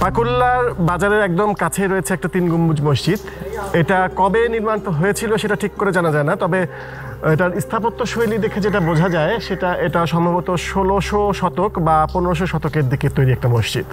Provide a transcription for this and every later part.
পাকুল্লার বাজারের একদম কাছে রয়েছে একটা 3 গম্বুজ মসজিদ। এটা কবে নির্মাণ হয়েছিল সেটা ঠিক করে জানা যায় না, তবে এটার স্থাপত্য শৈলী দেখে যেটা বোঝা যায় এটা সম্ভবত 1600 শতক বা 1500 শতকের দিকে তৈরি একটা মসজিদ।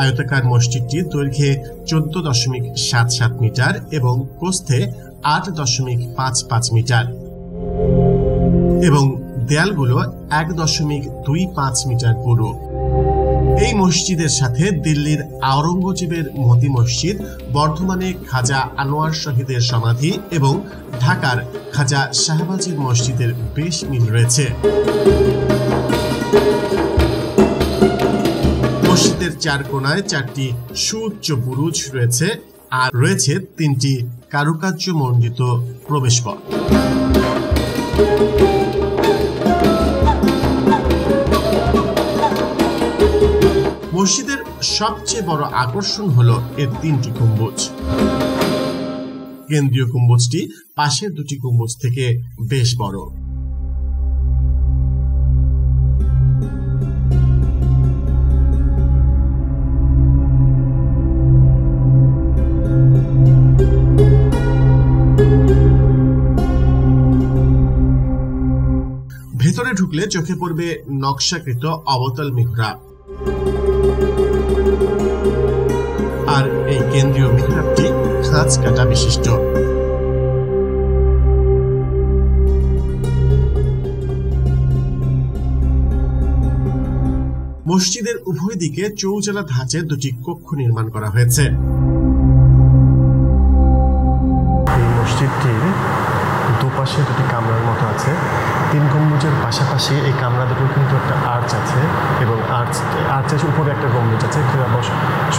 আয়তাকার মসজিদটি দৈর্ঘ্যে 14.77 মিটার এবং প্রস্থে 8.55 মিটার এবং দেয়ালগুলো 1.25 মিটার পুরু। এই মসজিদের সাথে দিল্লির আওরঙ্গজেবের মতি মসজিদ, বর্ধমানে খাজা আনোয়ার শহীদের সমাধি এবং ঢাকার খাজা শাহবাজের মসজিদের বেশ মিল রয়েছে। মসজিদের 4 কোণায় 4টি সুউচ্চ বুরুজ রয়েছে আর রয়েছে 3টি কারুকার্য মণ্ডিত প্রবেশপথ। মসজিদের সবচেয়ে বড় আকর্ষণ হলো এর 3টি গম্বুজ। কেন্দ্রীয় গম্বুজটি পাশের 2টি গম্বুজ থেকে বেশ বড়। ভেতরে ঢুকলে চোখে পড়বে নকশাকৃত অবতল মিহরাব, আর এই কেন্দ্রীয় মিহরাবটি খাঁজ কাটা বিশিষ্ট। মসজিদের উভয় দিকে চৌচালা ধাঁচে 2টি কক্ষ নির্মাণ করা হয়েছে। এই মসজিদটির দুপাশে 2টি কামরার মতো আছে। 3 গম্বুজের পাশাপাশি এই কামরা দুটোর কিন্তু একটা আর্চ আছে এবং আর্চের উপরে একটা গম্বুজ আছে। অবশ্য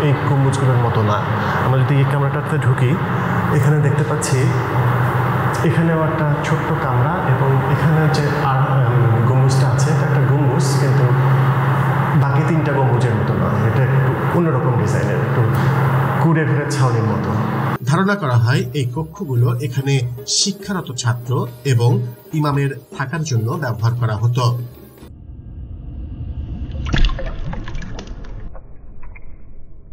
এই গম্বুজগুলোর মতো না। আমরা যদি এই কামরাটাতে ঢুকি, এখানে দেখতে পাচ্ছি এখানেও একটা ছোট্ট কামরা এবং এখানে যে গম্বুজটা আছে এটা একটা গম্বুজ, কিন্তু বাকি 3টা গম্বুজের মতো না। এটা একটু অন্যরকম ডিজাইনের, একটু কুড়ে ঘুরে ছাউনির মতো। ধারণা করা হয় এই কক্ষগুলো এখানে শিক্ষারত ছাত্র এবং ইমামের থাকার জন্য ব্যবহার করা হতো।